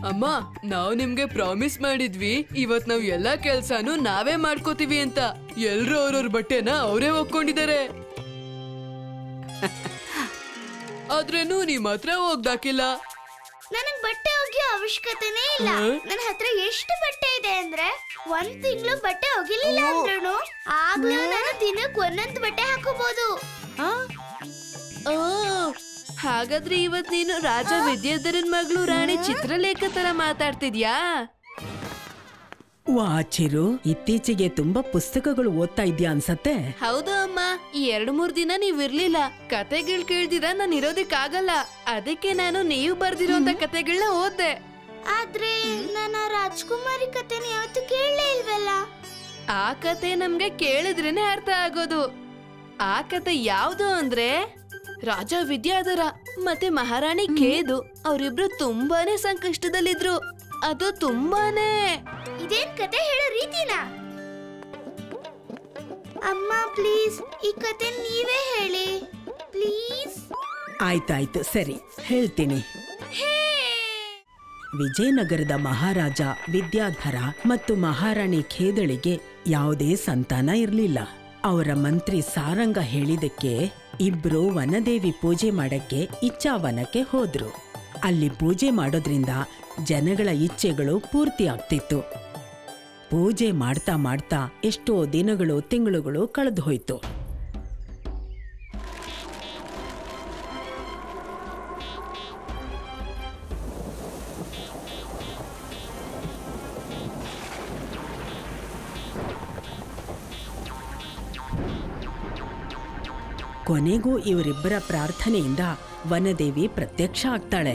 ಅಮ್ಮ, ನಾವ್ ನಿಮ್ಗೆ ಪ್ರಾಮಿಸ್ ಮಾಡಿದ್ವಿ ಇವತ್ ನಾವ್ ಎಲ್ಲಾ ಕೆಲ್ಸಾನು ನಾವೇ ಮಾಡ್ಕೋತೀವಿ ಅಂತ. ಎಲ್ರು ಅವ್ರವ್ರ ಬಟ್ಟೆನ ಅವರೇ ಒಕ್ಕೊಂಡಿದ್ದಾರೆ. ಆದ್ರೇನು ನಿಮ್ ಹತ್ರ ಹೋಗ್ದಾಕಿಲ್ಲ. ನನಗ್ ಬಟ್ಟೆ ಒಗೆಯೋ ಅವಶ್ಯಕತೆನೇ ಇಲ್ಲ. ನನ್ನ ಹತ್ರ ಎಷ್ಟು ಬಟ್ಟೆ ಇದೆ ಅಂದ್ರೆ 1 ತಿಂಗಳು ಬಟ್ಟೆ ಒಗಿಲಿಲ್ಲ ಅಂದ್ರೂ ಆಗ್ಲೂ ನಾನು ದಿನಕ್ಕೆ ಒಂದೊಂದು ಬಟ್ಟೆ ಹಾಕೋಬಹುದು. ಹಾಗಾದ್ರೆ ಇವತ್ ನೀನು ರಾಜ ವಿದ್ಯಾಧರನ್ ಮಗಳು ರಾಣಿ ಚಿತ್ರಲೇಖ ತರ ಮಾತಾಡ್ತಿದ್ಯಾ? ವಾಚಿರು, ಇತ್ತೀಚೆಗೆ ತುಂಬಾ ಪುಸ್ತಕಗಳು ಓದ್ತಾ ಇದ್ಯಾ ಅನ್ಸತ್ತೆ. ಹೌದು ಅಮ್ಮ, ಈ 2-3 ದಿನ ನೀವ್ ಇರ್ಲಿಲ್ಲ. ಕತೆಗಳು ಕೇಳ್ದಿರ ನಾನು ಇರೋದಕ್ಕಾಗಲ್ಲ. ಅದಕ್ಕೆ ನಾನು ನೀವು ಬರ್ದಿರೋಂತ ಕತೆಗಳನ್ನ ಓದ್ದೆ. ಆದ್ರೆ ನಾನು ರಾಜ್ಕುಮಾರಿ ಕತೆನ ಯಾವತ್ತೂ ಕೇಳಲೇ ಇಲ್ವಲ್ಲ. ಆ ಕತೆ ನಮ್ಗೆ ಕೇಳಿದ್ರೇನೆ ಅರ್ಥ ಆಗೋದು. ಆ ಕತೆ ಯಾವ್ದು ಅಂದ್ರೆ ರಾಜ ವಿದ್ಯಾಧರ ಮತ್ತೆ ಮಹಾರಾಣಿ ಕೇದು. ಅವರಿಬ್ರು ತುಂಬಾನೇ ಸಂಕಷ್ಟದಲ್ಲಿದ್ರು. ಅದು ತುಂಬಾನೇ. ಇದೇನ್ ಕತೆ ಹೇಳೋ ರೀತಿನಾ? ಅಮ್ಮ ಪ್ಲೀಸ್ ಈ ಕತೆ ನೀವೇ ಹೇಳಿ ಪ್ಲೀಸ್. ಆಯ್ತಾಯ್ತು, ಸರಿ ಹೇಳ್ತೀನಿ. ವಿಜಯನಗರದ ಮಹಾರಾಜ ವಿದ್ಯಾಧರ ಮತ್ತು ಮಹಾರಾಣಿ ಖೇದಳಿಗೆ ಯಾವುದೇ ಸಂತಾನ ಇರಲಿಲ್ಲ. ಅವರ ಮಂತ್ರಿ ಸಾರಂಗ ಹೇಳಿದಕ್ಕೆ ಇಬ್ರು ವನದೇವಿ ಪೂಜೆ ಮಾಡಕ್ಕೆ ಇಚ್ಛಾವನಕ್ಕೆ ಹೋದ್ರು. ಅಲ್ಲಿ ಪೂಜೆ ಮಾಡೋದ್ರಿಂದ ಜನಗಳ ಇಚ್ಛೆಗಳು ಪೂರ್ತಿ ಆಗ್ತಿತ್ತು. ಪೂಜೆ ಮಾಡ್ತಾ ಮಾಡ್ತಾ ಎಷ್ಟೋ ದಿನಗಳು ತಿಂಗಳುಗಳು ಕಳೆದು ಹೋಯ್ತು. ಕೊನೆಗೂ ಇವರಿಬ್ಬರ ಪ್ರಾರ್ಥನೆಯಿಂದ ವನದೇವಿ ಪ್ರತ್ಯಕ್ಷ ಆಗ್ತಾಳೆ.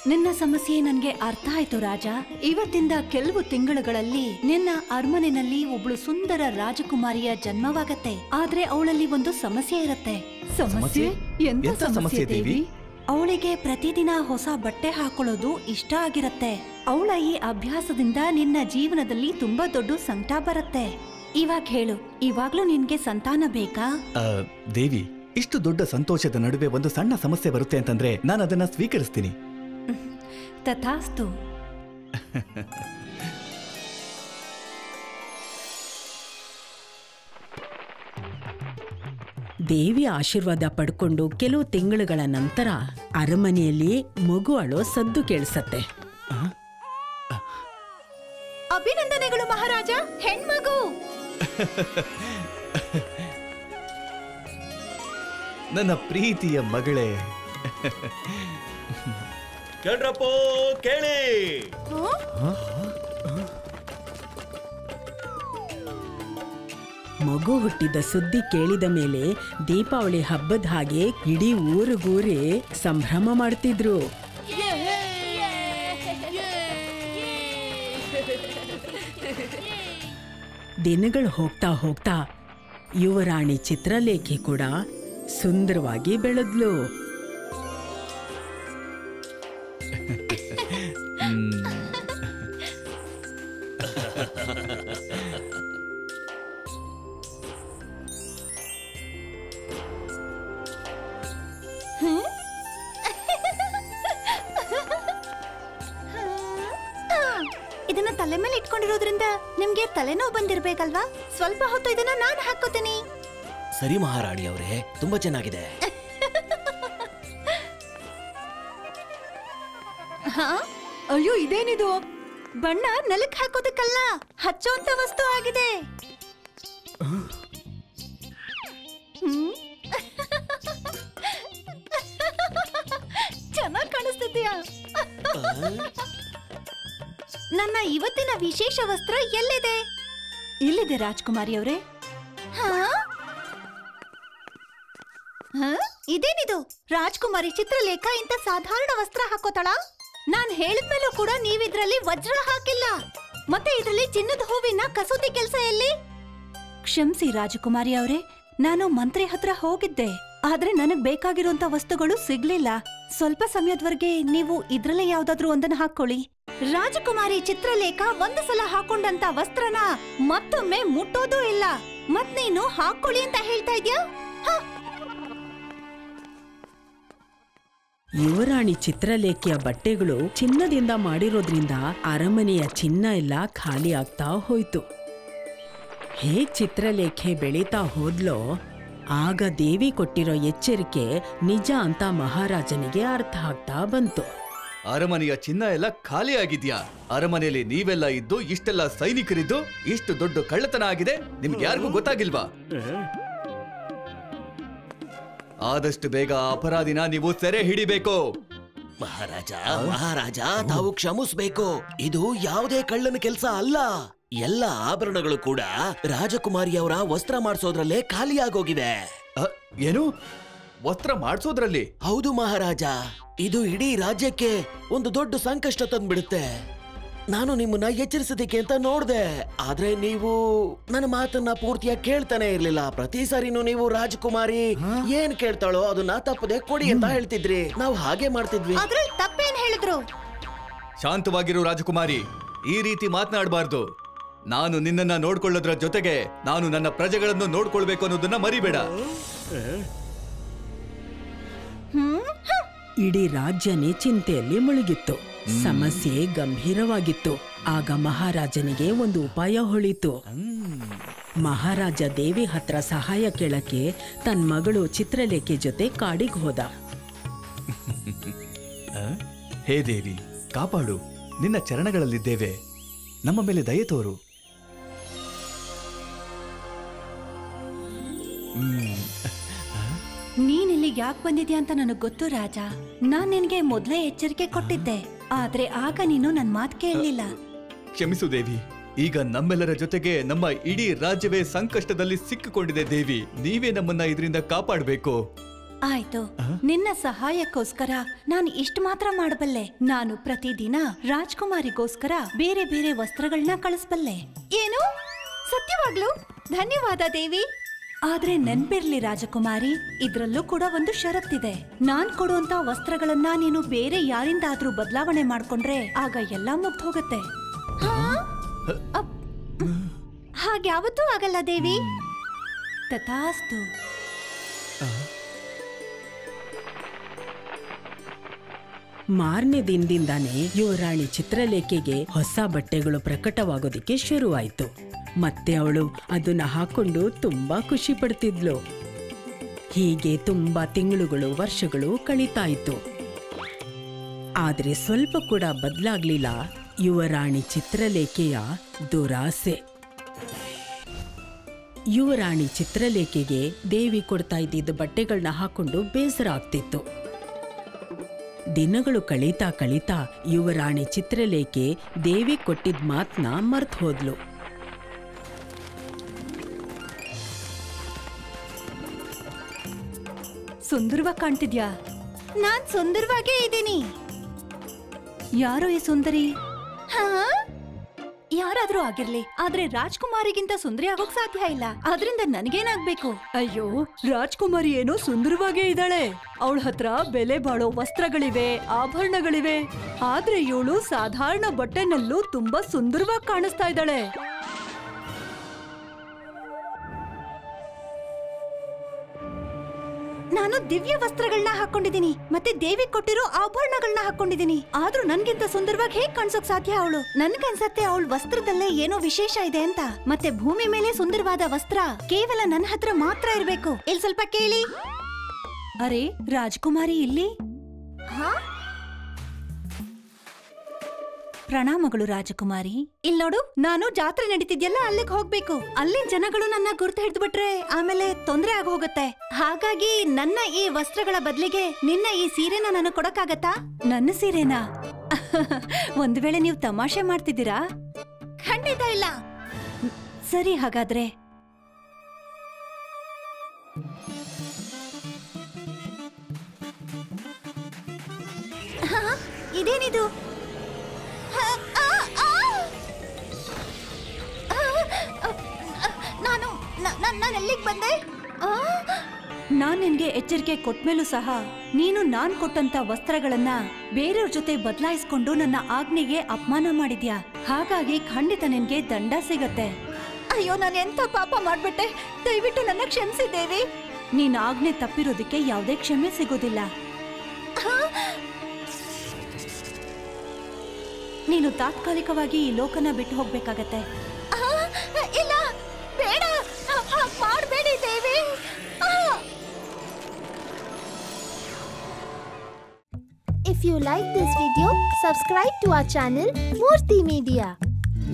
ನಿನ್ನ ಸಮಸ್ಯೆ ನನ್ಗೆ ಅರ್ಥ ಆಯ್ತು ರಾಜ. ಇವತ್ತಿಂದ ಕೆಲವು ತಿಂಗಳುಗಳಲ್ಲಿ ನಿನ್ನ ಅರಮನೆಯಲ್ಲಿ ಒಬ್ಳು ಸುಂದರ ರಾಜಕುಮಾರಿಯ ಜನ್ಮವಾಗತ್ತೆ. ಆದ್ರೆ ಅವಳಲ್ಲಿ ಒಂದು ಸಮಸ್ಯೆ ಇರತ್ತೆ. ಸಮಸ್ಯೆ? ಎಂತ ಸಮಸ್ಯೆ ದೇವಿ? ಅವಳಿಗೆ ಪ್ರತಿದಿನ ಹೊಸ ಬಟ್ಟೆ ಹಾಕೊಳ್ಳೋದು ಇಷ್ಟ ಆಗಿರತ್ತೆ. ಅವಳ ಈ ಅಭ್ಯಾಸದಿಂದ ನಿನ್ನ ಜೀವನದಲ್ಲಿ ತುಂಬಾ ದೊಡ್ಡ ಸಂಕಟ ಬರುತ್ತೆ. ಇವಾಗ ಹೇಳು, ಇವಾಗ್ಲೂ ನಿನ್ಗೆ ಸಂತಾನ ಬೇಕಾ? ದೇವಿ, ಇಷ್ಟು ದೊಡ್ಡ ಸಂತೋಷದ ನಡುವೆ ಒಂದು ಸಣ್ಣ ಸಮಸ್ಯೆ ಬರುತ್ತೆ ಅಂತಂದ್ರೆ ನಾನು ಅದನ್ನ ಸ್ವೀಕರಿಸ್ತೀನಿ. ತಥಾಸ್ತು. ದೇವಿ ಆಶೀರ್ವಾದ ಪಡ್ಕೊಂಡು ಕೆಲವು ತಿಂಗಳುಗಳ ನಂತರ ಅರಮನೆಯಲ್ಲಿ ಮಗು ಅಳೋ ಸದ್ದು ಕೇಳಿಸತ್ತೆ. ಅಭಿನಂದನೆಗಳು ಮಹಾರಾಜ, ಹೆಣ್ಮಗು. ನನ್ನ ಪ್ರೀತಿಯ ಮಗಳೇ. ಕೇಳ್ರಪ್ಪೋ ಕೇಳಿ. ಮಗು ಹುಟ್ಟಿದ ಸುದ್ದಿ ಕೇಳಿದ ಮೇಲೆ ದೀಪಾವಳಿ ಹಬ್ಬದ ಹಾಗೆ ಇಡೀ ಊರಿಗೂರೇ ಸಂಭ್ರಮ ಮಾಡ್ತಿದ್ರು. ದಿನಗಳು ಹೋಗ್ತಾ ಹೋಗ್ತಾ ಯುವರಾಣಿ ಚಿತ್ರಲೇಖೆ ಕೂಡ ಸುಂದರವಾಗಿ ಬೆಳೆದ್ಲು. ಇದನ್ನ ತಲೆ ಮೇಲೆ ಇಟ್ಕೊಂಡಿರೋದ್ರಿಂದ ನಿಮ್ಗೆ ತಲೆನೋವು ಬಂದಿರ್ಬೇಕಲ್ವಾ? ಸ್ವಲ್ಪ ಹೊತ್ತು ಇದನ್ನ ನಾನು ಹಾಕೋತೀನಿ. ಸರಿ ಮಹಾರಾಣಿ ಅವರೇ, ತುಂಬಾ ಚೆನ್ನಾಗಿದೆ. ಅಯ್ಯೋ, ಇದೇನಿದು? ಬಣ್ಣ ನೆಲಕ್ಕೆ ಹಾಕೋದಕ್ಕಲ್ಲ, ಹಚ್ಚೋಂತ ವಸ್ತು ಆಗಿದೆ. ಚೆನ್ನಾಗಿ ಕಾಣಿಸ್ತಿದ್ಯಾ? ನನ್ನ ಇವತ್ತಿನ ವಿಶೇಷ ವಸ್ತ್ರ ಎಲ್ಲಿದೆ? ಇಲ್ಲಿದೆ ರಾಜ್ಕುಮಾರಿ ಅವರೇ. ಇದೇನಿದು? ರಾಜ್ಕುಮಾರಿ ಚಿತ್ರಲೇಖ ಇಂತ ಸಾಧಾರಣ ವಸ್ತ್ರ ಹಾಕೋತಾಳ? ನಾನ್ ಹೇಳಿದ್ಮೇಲೂ ಕೂಡ ನೀವಿದ್ರಲ್ಲಿ ವಜ್ರ ಹಾಕಿಲ್ಲ. ಮತ್ತೆ ಇದ್ರಲ್ಲಿ ಚಿನ್ನದ ಹೂವಿನ ಕಸೂತಿ ಕೆಲಸ ಎಲ್ಲಿ? ಕ್ಷಮಿಸಿ ರಾಜಕುಮಾರಿ ಅವರೇ, ನಾನು ಮಂತ್ರಿ ಹತ್ರ ಹೋಗಿದ್ದೆ. ಆದ್ರೆ ನನಗ್ ಬೇಕಾಗಿರುವಂತ ವಸ್ತುಗಳು ಸಿಗ್ಲಿಲ್ಲ. ಸ್ವಲ್ಪ ಸಮಯದವರೆಗೆ ನೀವು ಇದ್ರಲ್ಲೇ ಯಾವ್ದಾದ್ರು ಒಂದನ್ನ ಹಾಕೊಳ್ಳಿ. ರಾಜಕುಮಾರಿ ಚಿತ್ರಲೇಖ ಒಂದು ಸಲ ಹಾಕೊಂಡಂತ ವಸ್ತ್ರನ ಮತ್ತೊಮ್ಮೆ ಮುಟ್ಟೋದೂ ಇಲ್ಲ. ಮತ್ ನೀನು ಹಾಕೊಳ್ಳಿ ಅಂತ ಹೇಳ್ತಾ ಇದ್ಯಾ? ಯುವರಾಣಿ ಚಿತ್ರಲೇಖೆಯ ಬಟ್ಟೆಗಳು ಚಿನ್ನದಿಂದ ಮಾಡಿರೋದ್ರಿಂದ ಅರಮನೆಯ ಚಿನ್ನ ಎಲ್ಲ ಖಾಲಿ ಆಗ್ತಾ ಹೋಯ್ತು. ಹೇಗ್ ಚಿತ್ರಲೇಖೆ ಬೆಳೀತಾ ಹೋದ್ಲೋ ಆಗ ದೇವಿ ಕೊಟ್ಟಿರೋ ಎಚ್ಚರಿಕೆ ನಿಜ ಅಂತ ಮಹಾರಾಜನಿಗೆ ಅರ್ಥ ಆಗ್ತಾ ಬಂತು. ಅರಮನೆಯ ಚಿನ್ನ ಎಲ್ಲ ಖಾಲಿ ಆಗಿದ್ಯಾ? ಅರಮನೆಯಲ್ಲಿ ನೀವೆಲ್ಲ ಇದ್ದು ಇಷ್ಟೆಲ್ಲ ಸೈನಿಕರಿದ್ದು ಇಷ್ಟು ದೊಡ್ಡ ಕಳ್ಳತನ ಆಗಿದೆ, ನಿಮ್ಗೆ ಯಾರಿಗೂ ಗೊತ್ತಾಗಿಲ್ವಾ? ಆದಷ್ಟು ಬೇಗ ಅಪರಾಧಿನ ನೀವು ಸೆರೆ ಹಿಡಿಬೇಕು. ಮಹಾರಾಜ ತಾವು ಕ್ಷಮಿಸ್ಬೇಕು. ಇದು ಯಾವುದೇ ಕಳ್ಳನ ಕೆಲಸ ಅಲ್ಲ. ಎಲ್ಲ ಆಭರಣಗಳು ಕೂಡ ರಾಜಕುಮಾರಿಯವರ ವಸ್ತ್ರ ಮಾಡಿಸೋದ್ರಲ್ಲೇ ಖಾಲಿಯಾಗೋಗಿವೆ. ಏನು? ವಸ್ತ್ರ ಮಾಡಿಸೋದ್ರಲ್ಲಿ? ಹೌದು ಮಹಾರಾಜ, ಇದು ಇಡೀ ರಾಜ್ಯಕ್ಕೆ ಒಂದು ದೊಡ್ಡ ಸಂಕಷ್ಟ ತಂದ್ಬಿಡುತ್ತೆ. ನಾನು ನಿಮ್ಮನ್ನ ಎಚ್ಚರಿಸೋದಿಕ್ಕೆ ಅಂತ ನೋಡ್ದೆ, ಆದ್ರೆ ನೀವು ನನ್ನ ಮಾತನ್ನ ಪೂರ್ತಿಯಾಗಿ ಕೇಳ್ತಾನೆ ಇರ್ಲಿಲ್ಲ. ಪ್ರತಿ ಸಾರಿನೂ ನೀವು ರಾಜಕುಮಾರಿ ಏನ್ ಕೇಳ್ತಾಳೋ ಅದನ್ನ ತಪ್ಪದೆ ಕೊಡಿ ಅಂತ ಹೇಳ್ತಿದ್ರಿ. ನಾವು ಹಾಗೆ ಮಾಡ್ತಿದ್ವಿ. ಅದ್ರಲ್ಲಿ ತಪ್ಪೇನ್ ಹೇಳಿದ್ರು? ಶಾಂತವಾಗಿರು ರಾಜಕುಮಾರಿ, ಈ ರೀತಿ ಮಾತನಾಡಬಾರ್ದು. ನಾನು ನಿನ್ನನ್ನ ನೋಡ್ಕೊಳ್ಳೋದ್ರ ಜೊತೆಗೆ ನಾನು ನನ್ನ ಪ್ರಜೆಗಳನ್ನು ನೋಡ್ಕೊಳ್ಬೇಕು ಅನ್ನೋದನ್ನ ಮರಿಬೇಡ. ಇಡೀ ರಾಜ್ಯನೇ ಚಿಂತೆಯಲ್ಲಿ ಮುಳುಗಿತ್ತು. ಸಮಸ್ಯೆ ಗಂಭೀರವಾಗಿತ್ತು. ಆಗ ಮಹಾರಾಜನಿಗೆ ಒಂದು ಉಪಾಯ ಹೊಳಿತು. ಮಹಾರಾಜ ದೇವಿ ಹತ್ರ ಸಹಾಯ ಕೇಳಕ್ಕೆ ತನ್ನ ಮಗಳು ಚಿತ್ರಲೇಖೆ ಜೊತೆ ಕಾಡಿಗೆ ಹೋದ. ಹೇ ದೇವಿ, ಕಾಪಾಡು, ನಿನ್ನ ಚರಣಗಳಲ್ಲಿದ್ದೇವೆ, ನಮ್ಮ ಮೇಲೆ ದಯೆ ತೋರು. ನೀನ್ ಇಲ್ಲಿಗೆ ಯಾಕೆ ಬಂದಿದ್ಯಾ ಅಂತ ನನಗ್ ಗೊತ್ತು ರಾಜ. ನಾನ್ ನಿನ್ಗೆ ಮೊದ್ಲೇ ಎಚ್ಚರಿಕೆ ಕೊಟ್ಟಿದ್ದೆ, ಆದ್ರೆ ಆಗ ನೀನು ನನ್ ಮಾತು ಕೇಳಲಿಲ್ಲ. ಕ್ಷಮಿಸು ದೇವಿ, ಈಗ ನಮ್ಮೆಲ್ಲರ ಜೊತೆಗೆ ನಮ್ಮ ಇಡೀ ರಾಜ್ಯವೇ ಸಂಕಷ್ಟದಲ್ಲಿ ಸಿಕ್ಕಿಕೊಂಡಿದೆ. ದೇವಿ, ನೀವೇ ನಮ್ಮನ್ನ ಇದರಿಂದ ಕಾಪಾಡಬೇಕು. ಆಯ್ತು, ನಿನ್ನ ಸಹಾಯಕ್ಕೋಸ್ಕರ ನಾನು ಇಷ್ಟು ಮಾತ್ರ ಮಾಡಬಲ್ಲೆ. ನಾನು ಪ್ರತಿದಿನ ರಾಜ್ಕುಮಾರಿಗೋಸ್ಕರ ಬೇರೆ ಬೇರೆ ವಸ್ತ್ರಗಳನ್ನ ಕಳಿಸ್ಬಲ್ಲೆ. ಏನು? ಸತ್ಯವಾಗ್ಲು? ಧನ್ಯವಾದ ದೇವಿ. ಆದ್ರೆ ನೆನ್ಪಿರ್ಲಿ ರಾಜಕುಮಾರಿ, ಇದ್ರಲ್ಲೂ ಕೂಡ ಒಂದು ಷರತ್ತಿದೆ. ನಾನ್ ಕೊಡುವಂತ ವಸ್ತ್ರಗಳನ್ನ ನೀನು ಬೇರೆ ಯಾರಿಂದಾದ್ರೂ ಬದಲಾವಣೆ ಮಾಡ್ಕೊಂಡ್ರೆ ಆಗ ಎಲ್ಲ ಮುಗ್ದು ಹೋಗುತ್ತೆ. ಹಾಗ್ಯಾವತ್ತೂ ಆಗಲ್ಲ ದೇವಿ. ತಥಾಸ್ತು. ಮಾರನೇ ದಿನದಿಂದಾನೇ ಯುವರಾಣಿ ಚಿತ್ರಲೇಖೆಗೆ ಹೊಸ ಬಟ್ಟೆಗಳು ಪ್ರಕಟವಾಗೋದಿಕ್ಕೆ ಶುರುವಾಯ್ತು. ಮತ್ತೆ ಅವಳು ಅದನ್ನ ಹಾಕೊಂಡು ತುಂಬಾ ಖುಷಿ ಪಡ್ತಿದ್ಲು. ಹೀಗೆ ತುಂಬಾ ತಿಂಗಳುಗಳು, ವರ್ಷಗಳು ಕಳೀತಾ ಇತ್ತು. ಆದ್ರೆ ಸ್ವಲ್ಪ ಕೂಡ ಬದಲಾಗ್ಲಿಲ್ಲ ಯುವರಾಣಿ ಚಿತ್ರಲೇಖೆಯ ದುರಾಸೆ. ಯುವರಾಣಿ ಚಿತ್ರಲೇಖೆಗೆ ದೇವಿ ಕೊಡ್ತಾ ಇದ್ದಿದ್ದ ಬಟ್ಟೆಗಳನ್ನ ಹಾಕೊಂಡು ಬೇಸರ ಆಗ್ತಿತ್ತು. ದಿನಗಳು ಕಳೀತಾ ಕಳೀತಾ ಯುವರಾಣಿ ಚಿತ್ರಲೇಖೆ ದೇವಿ ಕೊಟ್ಟಿದ್ದ ಮಾತನ್ನ ಮರ್ತು ಹೋದ್ಲು. ಸುಂದರವಾಗಿ ಕಾಣ್ತಿದ್ಯಾ? ನಾನ್ ಸುಂದರವಾಗೇ ಇದ್ದೀನಿ. ಯಾರೋ ಈ ಸುಂದರಿ? ಯಾರಾದ್ರೂ ಆಗಿರ್ಲಿ, ಆದ್ರೆ ರಾಜ್ಕುಮಾರಿಗಿಂತ ಸುಂದರಿ ಆಗೋಕ್ ಸಾಧ್ಯ ಇಲ್ಲ. ಆದ್ರಿಂದ ನನ್ಗೇನಾಗ್ಬೇಕು? ಅಯ್ಯೋ, ರಾಜ್ಕುಮಾರಿ ಏನೋ ಸುಂದರವಾಗೇ ಇದ್ದಾಳೆ. ಅವಳ ಹತ್ರ ಬೆಲೆ ಬಾಳೋ ವಸ್ತ್ರಗಳಿವೆ, ಆಭರಣಗಳಿವೆ. ಆದ್ರೆ ಇವಳು ಸಾಧಾರಣ ಬಟ್ಟೆನಲ್ಲೂ ತುಂಬಾ ಸುಂದರವಾಗಿ ಕಾಣಿಸ್ತಾ ಇದ್ದಾಳೆ. ನಾನು ದಿವ್ಯ ವಸ್ತ್ರಗಳನ್ನ ಹಾಕೊಂಡಿದ್ದೀನಿ, ಮತ್ತೆ ದೇವಿ ಕೊಟ್ಟಿರೋ ಆಭರಣಗಳನ್ನ ಹಾಕೊಂಡಿದ್ದೀನಿ. ಆದ್ರೂ ನನ್ಗಿಂತ ಸುಂದರವಾಗಿ ಹೇಗ್ ಕಾಣಿಸೋಕ್ ಸಾಧ್ಯ ಅವಳು? ನನ್ಗನ್ಸತ್ತೆ ಅವಳ ವಸ್ತ್ರದಲ್ಲೇ ಏನೋ ವಿಶೇಷ ಇದೆ ಅಂತ. ಮತ್ತೆ ಭೂಮಿ ಮೇಲೆ ಸುಂದರವಾದ ವಸ್ತ್ರ ಕೇವಲ ನನ್ನ ಹತ್ರ ಮಾತ್ರ ಇರ್ಬೇಕು. ಇಲ್ಲಿ ಸ್ವಲ್ಪ ಕೇಳಿ. ಅರೆ, ರಾಜ್ಕುಮಾರಿ ಇಲ್ಲಿ? ಪ್ರಣಾಮಗಳು ರಾಜಕುಮಾರಿ. ಇಲ್ಲಿ ನೋಡು, ನಾನು ಜಾತ್ರೆ ನಡೀತಿದ್ಯಲ್ಲ, ಅಲ್ಲಿಗೆ ಹೋಗ್ಬೇಕು. ಅಲ್ಲಿನ ಜನಗಳು ನನ್ನ ಗುರ್ತು ಹಿಡಿದ್ಬಿಟ್ರೆ ಆಮೇಲೆ ತೊಂದ್ರೆ ಆಗ ಹೋಗುತ್ತೆ. ಹಾಗಾಗಿ ನನ್ನ ಈ ವಸ್ತ್ರಗಳ ಬದಲಿಗೆ ನಿನ್ನ ಈ ಸೀರೆನ ನನಗೆ ಕೊಡಕ್ಕಾಗತ್ತಾ? ನನ್ನ ಸೀರೆನಾ? ಒಂದು ವೇಳೆ ನೀವು ತಮಾಷೆ ಮಾಡ್ತಿದ್ದೀರಾ? ಖಂಡಿತ ಇಲ್ಲ. ಸರಿ, ಹಾಗಾದ್ರೆ ಇದೇನಿದು? ನಾನು ಎಲ್ಲಿಗೆ ಬಂದೆ? ನಾನ್ ನಿನ್ಗೆ ಎಚ್ಚರಿಕೆ ಕೊಟ್ಮೇಲೂ ಸಹ ನೀನು ನಾನ್ ಕೊಟ್ಟಂತ ವಸ್ತ್ರಗಳನ್ನ ಬೇರೆಯವ್ರ ಜೊತೆ ಬದಲಾಯಿಸ್ಕೊಂಡು ನನ್ನ ಆಜ್ಞೆಗೆ ಅಪಮಾನ ಮಾಡಿದ್ಯಾ. ಹಾಗಾಗಿ ಖಂಡಿತ ನಿನ್ಗೆ ದಂಡ ಸಿಗತ್ತೆ. ಅಯ್ಯೋ, ನಾನು ಎಂತ ಪಾಪ ಮಾಡ್ಬಿಟ್ಟೆ. ದಯವಿಟ್ಟು ನನ್ನ ಕ್ಷಮಿಸಿ ದೇವಿ. ನೀನ್ ಆಜ್ಞೆ ತಪ್ಪಿರೋದಕ್ಕೆ ಯಾವುದೇ ಕ್ಷಮೆ ಸಿಗೋದಿಲ್ಲ. ನೀನು ತಾತ್ಕಾಲಿಕವಾಗಿ ಈ ಲೋಕನ ಬಿಟ್ಟು ಹೋಗ್ಬೇಕಾಗತ್ತೆ. ಇಲ್ಲ, ಬೇಡ, ಮಾಡಬೇಡಿ ದೇವಿ. If you like this video, subscribe to our channel Murthy Media.